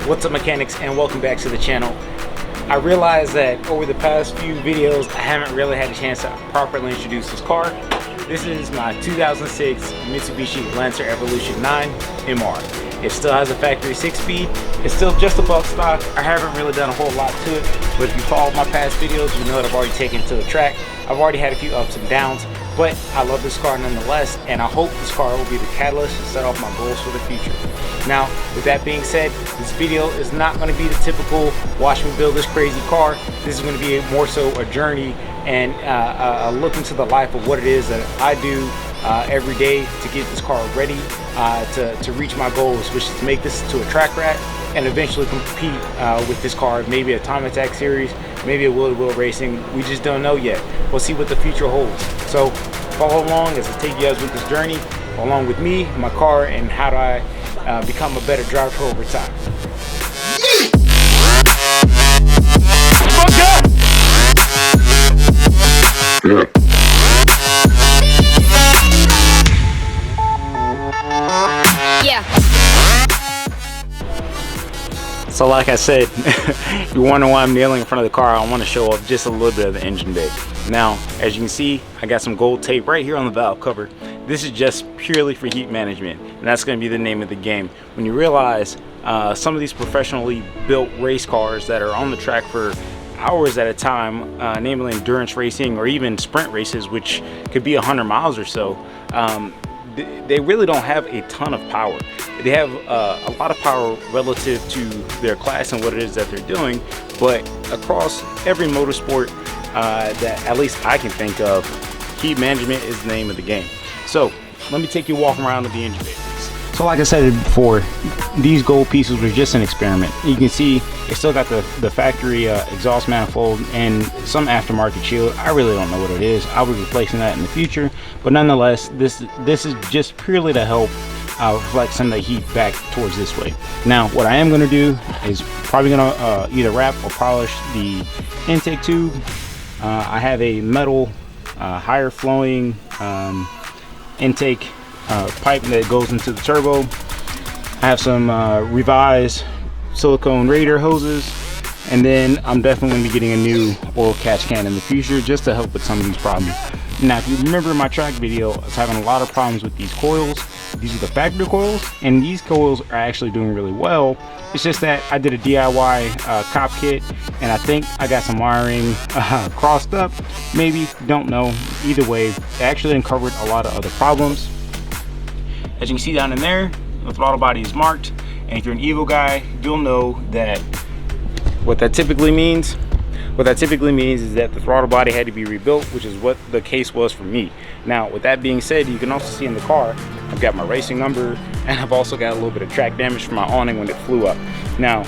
What's up, mechanics, and welcome back to the channel. I realized that over the past few videos I haven't really had a chance to properly introduce this car. This is my 2006 Mitsubishi Lancer Evolution 9 MR. It still has a factory 6-speed. It's still just above stock. I haven't really done a whole lot to it, but if you follow my past videos, you know that I've already taken it to the track. I've already had a few ups and downs, but I love this car nonetheless, and I hope this car will be the catalyst to set off my goals for the future. Now, with that being said, this video is not going to be the typical watch me build this crazy car. This is going to be more so a journey and a look into the life of what it is that I do every day to get this car ready to reach my goals, which is to make this to a track rat and eventually compete with this car, maybe a time attack series, maybe a wheel racing. We just don't know yet. We'll see what the future holds. So follow along as I take you guys with this journey, along with me, my car, and how do I become a better driver over time. So like I said, if you're wondering why I'm kneeling in front of the car, I want to show off just a little bit of the engine bay. Now, as you can see, I got some gold tape right here on the valve cover. This is just purely for heat management, and that's going to be the name of the game. When you realize some of these professionally built race cars that are on the track for hours at a time, namely endurance racing or even sprint races, which could be 100 miles or so, they really don't have a ton of power. They have a lot of power relative to their class and what it is that they're doing, but across every motorsport that at least I can think of, heat management is the name of the game. So let me take you walking around with the engine bay. So like I said before, these gold pieces were just an experiment. You can see it still got the factory exhaust manifold and some aftermarket shield. I really don't know what it is. I'll be replacing that in the future, but nonetheless, this is just purely to help reflect some of the heat back towards this way. Now, what I am going to do is probably going to either wrap or polish the intake tube. I have a metal higher flowing intake pipe that goes into the turbo. I have some revised silicone radiator hoses, and then I'm definitely going to be getting a new oil catch can in the future just to help with some of these problems. Now, if you remember my track video, I was having a lot of problems with these coils. These are the factory coils, and these coils are actually doing really well. It's just that I did a DIY cop kit, and I think I got some wiring crossed up, maybe, don't know. Either way, it actually uncovered a lot of other problems. As you can see down in there, the throttle body is marked, and if you're an Evo guy, you'll know that what that typically means. What that typically means is that the throttle body had to be rebuilt, which is what the case was for me. Now, with that being said, you can also see in the car, I've got my racing number, and I've also got a little bit of track damage from my awning when it flew up. Now,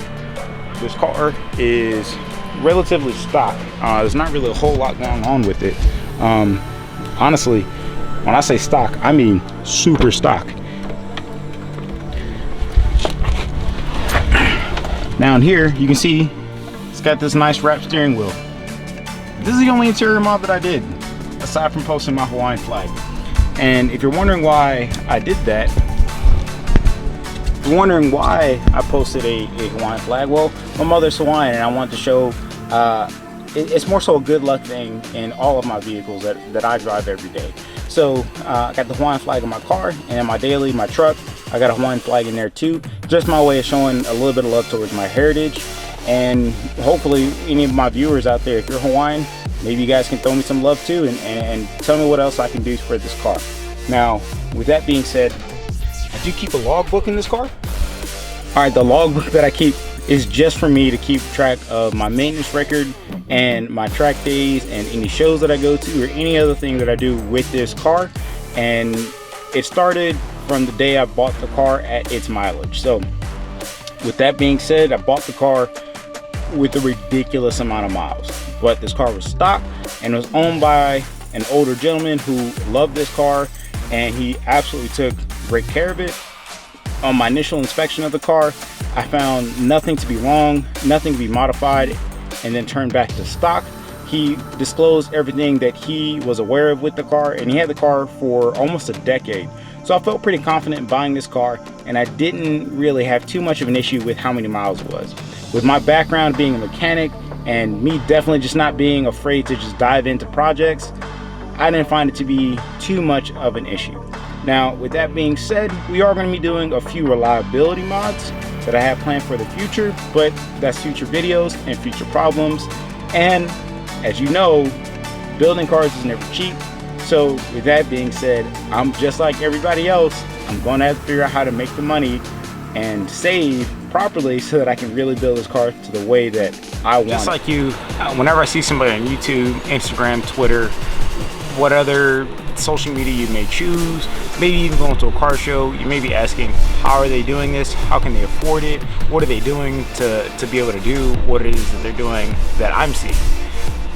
this car is relatively stock. There's not really a whole lot going on with it. Honestly, when I say stock, I mean super stock. Down here, you can see it's got this nice wrap steering wheel. This is the only interior mod that I did, aside from posting my Hawaiian flag. And if you're wondering why I did that, if you're wondering why I posted a Hawaiian flag, well, my mother's Hawaiian, and I wanted to show it's more so a good luck thing in all of my vehicles that I drive every day. So I got the Hawaiian flag in my car, and in my daily, my truck, I got a Hawaiian flag in there too. Just my way of showing a little bit of love towards my heritage. And hopefully any of my viewers out there, if you're Hawaiian, maybe you guys can throw me some love too and tell me what else I can do for this car. Now, with that being said, I do keep a logbook in this car. All right, the logbook that I keep is just for me to keep track of my maintenance record and my track days and any shows that I go to or any other thing that I do with this car. And it started from the day I bought the car at its mileage. So with that being said, I bought the car with a ridiculous amount of miles, but this car was stock and was owned by an older gentleman who loved this car, and he absolutely took great care of it. On my initial inspection of the car, I found nothing to be wrong, nothing to be modified, and then turned back to stock. He disclosed everything that he was aware of with the car, and he had the car for almost a decade. So So I felt pretty confident in buying this car, and I didn't really have too much of an issue with how many miles it was. With my background being a mechanic and me definitely just not being afraid to just dive into projects, I didn't find it to be too much of an issue. Now, with that being said, we are going to be doing a few reliability mods that I have planned for the future, but that's future videos and future problems. And as you know, building cars is never cheap. So with that being said, I'm just like everybody else. I'm going to have to figure out how to make the money and save properly so that I can really build this car to the way that I want. Just like you, whenever I see somebody on YouTube, Instagram, Twitter, what other social media you may choose, maybe even going to a car show, you may be asking, how are they doing this? How can they afford it? What are they doing to be able to do what it is that they're doing that I'm seeing?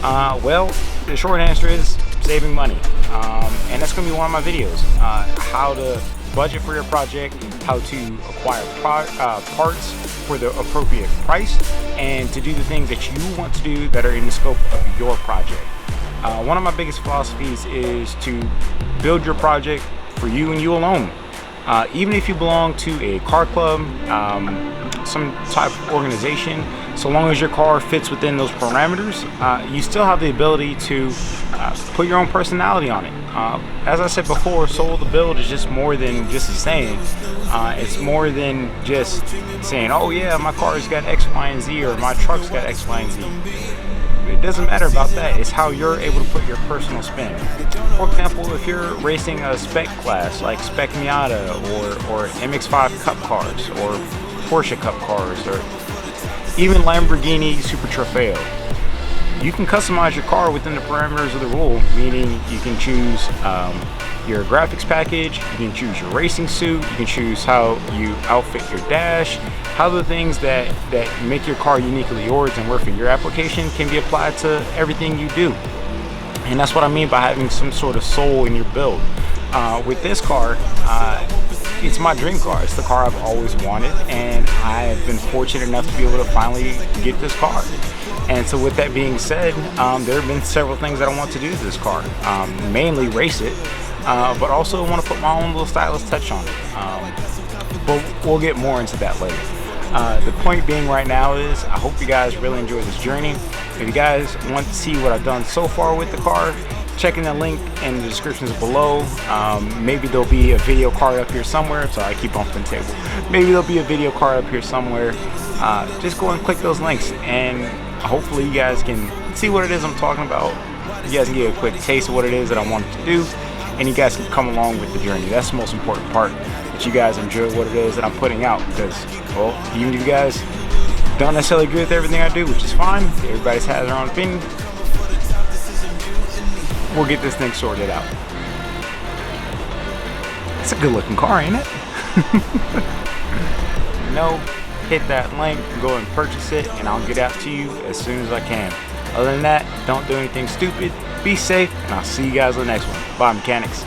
Well, the short answer is saving money. And that's going to be one of my videos. How to budget for your project, how to acquire parts for the appropriate price, and to do the things that you want to do that are in the scope of your project. One of my biggest philosophies is to build your project for you and you alone. Even if you belong to a car club, some type of organization, so long as your car fits within those parameters, you still have the ability to put your own personality on it. As I said before, soul of the build is just more than just a saying. It's more than just saying, oh yeah, my car's got X, Y, and Z, or my truck's got X, Y, and Z. It doesn't matter about that. It's how you're able to put your personal spin. For example, if you're racing a spec class like Spec Miata or MX-5 Cup cars or Porsche Cup cars or even Lamborghini Super Trofeo, you can customize your car within the parameters of the rule, meaning you can choose your graphics package, you can choose your racing suit, you can choose how you outfit your dash, how the things that make your car uniquely yours and work for your application can be applied to everything you do. And that's what I mean by having some sort of soul in your build. With this car, it's my dream car. It's the car I've always wanted, and I've been fortunate enough to be able to finally get this car. And so with that being said, there have been several things that I want to do to this car. Mainly race it, but also want to put my own little stylish touch on it. But we'll get more into that later. The point being right now is I hope you guys really enjoy this journey. If you guys want to see what I've done so far with the car, check in the link in the descriptions below. Maybe there'll be a video card up here somewhere. So I keep bumping the table. Maybe there'll be a video card up here somewhere. Just go and click those links, and hopefully you guys can see what it is I'm talking about. You guys can get a quick taste of what it is that I wanted to do, and you guys can come along with the journey. That's the most important part, that you guys enjoy what it is that I'm putting out, because, well, even if you guys don't necessarily agree with everything I do, which is fine, everybody has their own opinion, we'll get this thing sorted out. It's a good looking car, ain't it? No, hit that link, go and purchase it, and I'll get out to you as soon as I can. Other than that, don't do anything stupid, be safe, and I'll see you guys in the next one. Bye, mechanics.